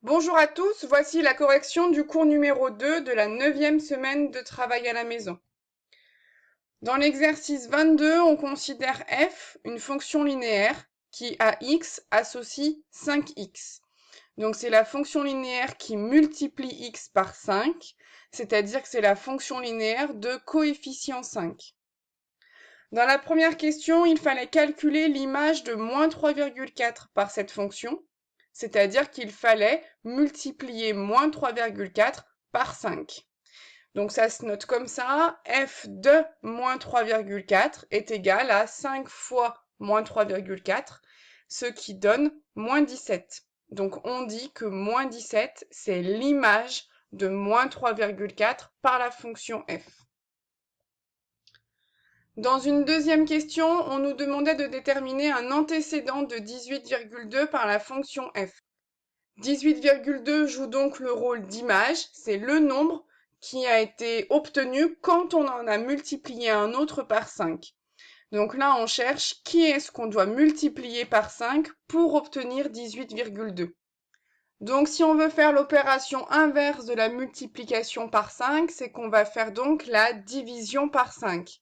Bonjour à tous, voici la correction du cours numéro 2 de la 9e semaine de travail à la maison. Dans l'exercice 22, on considère f une fonction linéaire qui, à x, associe 5x. Donc c'est la fonction linéaire qui multiplie x par 5, c'est-à-dire que c'est la fonction linéaire de coefficient 5. Dans la première question, il fallait calculer l'image de moins 3,4 par cette fonction, c'est-à-dire qu'il fallait multiplier moins 3,4 par 5. Donc ça se note comme ça, f de moins 3,4 est égal à 5 fois moins 3,4, ce qui donne moins 17. Donc on dit que moins 17, c'est l'image de moins 3,4 par la fonction f. Dans une deuxième question, on nous demandait de déterminer un antécédent de 18,2 par la fonction f. 18,2 joue donc le rôle d'image, c'est le nombre qui a été obtenu quand on en a multiplié un autre par 5. Donc là, on cherche qui est-ce qu'on doit multiplier par 5 pour obtenir 18,2. Donc si on veut faire l'opération inverse de la multiplication par 5, c'est qu'on va faire donc la division par 5.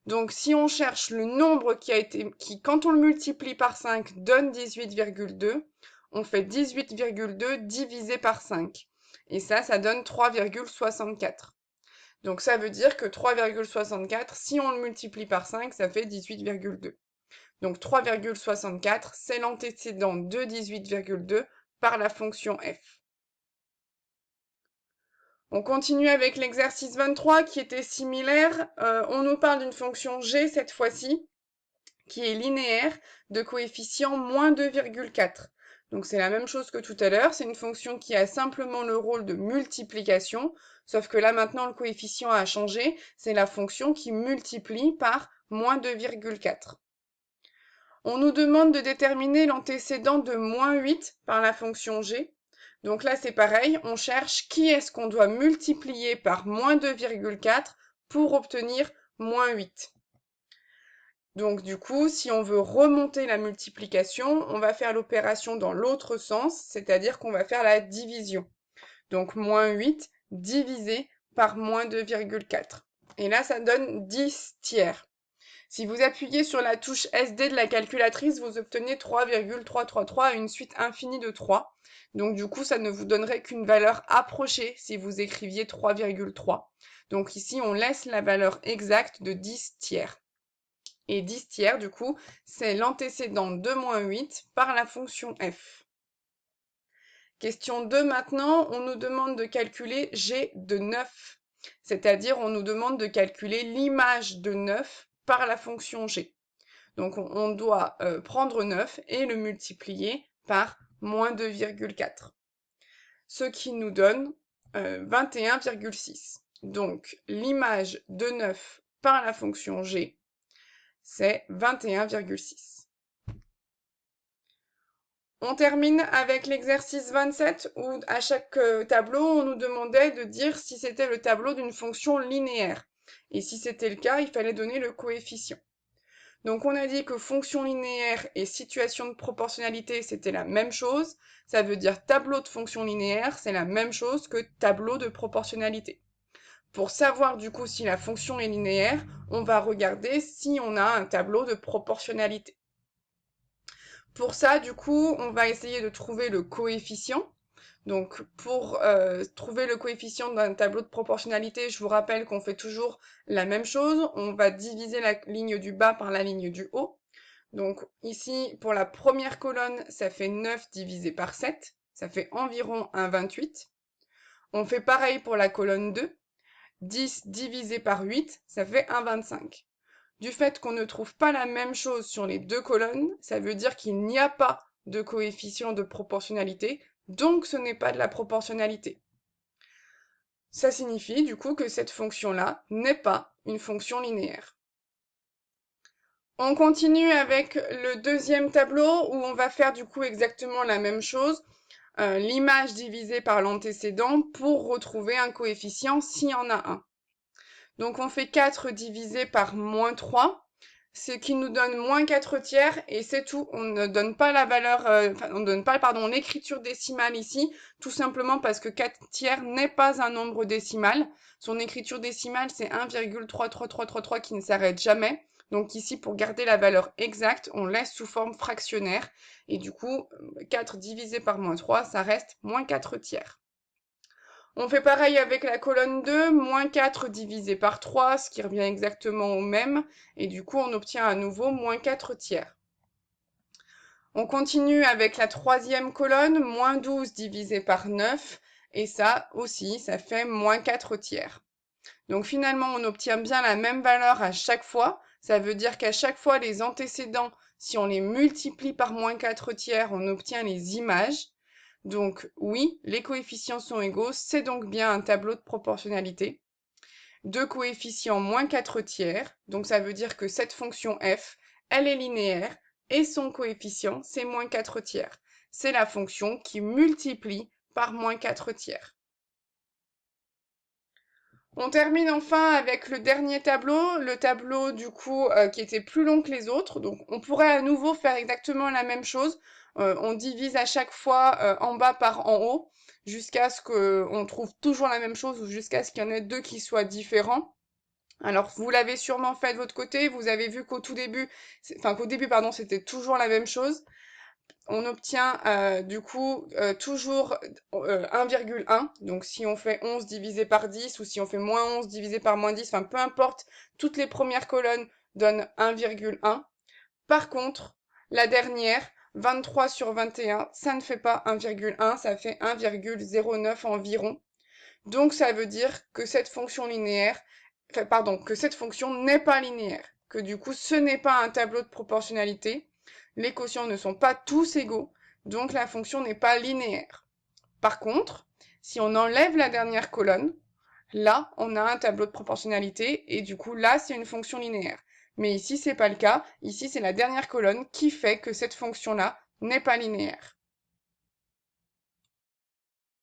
Donc, si on cherche le nombre qui, quand on le multiplie par 5, donne 18,2, on fait 18,2 divisé par 5. Et ça donne 3,64. Donc, ça veut dire que 3,64, si on le multiplie par 5, ça fait 18,2. Donc, 3,64, c'est l'antécédent de 18,2 par la fonction f. On continue avec l'exercice 23 qui était similaire. On nous parle d'une fonction g cette fois-ci, qui est linéaire de coefficient moins 2,4. Donc c'est la même chose que tout à l'heure, c'est une fonction qui a simplement le rôle de multiplication, sauf que là maintenant le coefficient a changé, c'est la fonction qui multiplie par moins 2,4. On nous demande de déterminer l'antécédent de moins 8 par la fonction g. Donc là c'est pareil, on cherche qui est-ce qu'on doit multiplier par moins 2,4 pour obtenir moins 8. Donc du coup, si on veut remonter la multiplication, on va faire l'opération dans l'autre sens, c'est-à-dire qu'on va faire la division. Donc moins 8 divisé par moins 2,4. Et là, ça donne 10 tiers. Si vous appuyez sur la touche SD de la calculatrice, vous obtenez 3,333 une suite infinie de 3. Donc du coup, ça ne vous donnerait qu'une valeur approchée si vous écriviez 3,3. Donc ici, on laisse la valeur exacte de 10 tiers. Et 10 tiers, du coup, c'est l'antécédent de moins 8 par la fonction f. Question 2 maintenant, on nous demande de calculer g de 9, c'est-à-dire on nous demande de calculer l'image de 9 par la fonction g. Donc on doit prendre 9 et le multiplier par moins 2,4, ce qui nous donne 21,6. Donc l'image de 9 par la fonction g, c'est 21,6. On termine avec l'exercice 27 où à chaque tableau, on nous demandait de dire si c'était le tableau d'une fonction linéaire. Et si c'était le cas, il fallait donner le coefficient. Donc on a dit que fonction linéaire et situation de proportionnalité, c'était la même chose. Ça veut dire tableau de fonction linéaire, c'est la même chose que tableau de proportionnalité. Pour savoir du coup si la fonction est linéaire, on va regarder si on a un tableau de proportionnalité. Pour ça, du coup, on va essayer de trouver le coefficient. Donc, pour trouver le coefficient d'un tableau de proportionnalité, je vous rappelle qu'on fait toujours la même chose. On va diviser la ligne du bas par la ligne du haut. Donc, ici, pour la première colonne, ça fait 9 divisé par 7. Ça fait environ 1,28. On fait pareil pour la colonne 2. 10 divisé par 8, ça fait 1,25. Du fait qu'on ne trouve pas la même chose sur les deux colonnes, ça veut dire qu'il n'y a pas de coefficient de proportionnalité, donc ce n'est pas de la proportionnalité. Ça signifie du coup que cette fonction-là n'est pas une fonction linéaire. On continue avec le deuxième tableau où on va faire du coup exactement la même chose, l'image divisée par l'antécédent pour retrouver un coefficient s'il y en a un. Donc on fait 4 divisé par moins 3, ce qui nous donne moins 4 tiers, et c'est tout. On ne donne pas la valeur, on ne donne pas, pardon, l'écriture décimale ici, tout simplement parce que 4 tiers n'est pas un nombre décimal. Son écriture décimale, c'est 1,33333 qui ne s'arrête jamais. Donc ici, pour garder la valeur exacte, on laisse sous forme fractionnaire. Et du coup, 4 divisé par moins 3, ça reste moins 4 tiers. On fait pareil avec la colonne 2, moins 4 divisé par 3, ce qui revient exactement au même, et du coup on obtient à nouveau moins 4 tiers. On continue avec la troisième colonne, moins 12 divisé par 9, et ça aussi, ça fait moins 4 tiers. Donc finalement, on obtient bien la même valeur à chaque fois, ça veut dire qu'à chaque fois les antécédents, si on les multiplie par moins 4 tiers, on obtient les images. Donc oui, les coefficients sont égaux, c'est donc bien un tableau de proportionnalité. Deux coefficients moins 4 tiers, donc ça veut dire que cette fonction f, elle est linéaire, et son coefficient, c'est moins 4 tiers. C'est la fonction qui multiplie par moins 4 tiers. On termine enfin avec le dernier tableau, le tableau du coup qui était plus long que les autres. Donc on pourrait à nouveau faire exactement la même chose. On divise à chaque fois en bas par en haut, jusqu'à ce qu'on trouve toujours la même chose ou jusqu'à ce qu'il y en ait deux qui soient différents. Alors vous l'avez sûrement fait de votre côté, vous avez vu qu'au début, pardon, c'était toujours la même chose. On obtient du coup toujours 1,1. Donc si on fait 11 divisé par 10 ou si on fait moins 11 divisé par moins 10, enfin peu importe, toutes les premières colonnes donnent 1,1. Par contre, la dernière, 23 sur 21, ça ne fait pas 1,1, ça fait 1,09 environ. Donc ça veut dire que cette fonction linéaire, que cette fonction n'est pas linéaire, que du coup ce n'est pas un tableau de proportionnalité, les quotients ne sont pas tous égaux, donc la fonction n'est pas linéaire. Par contre, si on enlève la dernière colonne, là on a un tableau de proportionnalité et du coup là c'est une fonction linéaire. Mais ici c'est pas le cas, ici c'est la dernière colonne qui fait que cette fonction-là n'est pas linéaire.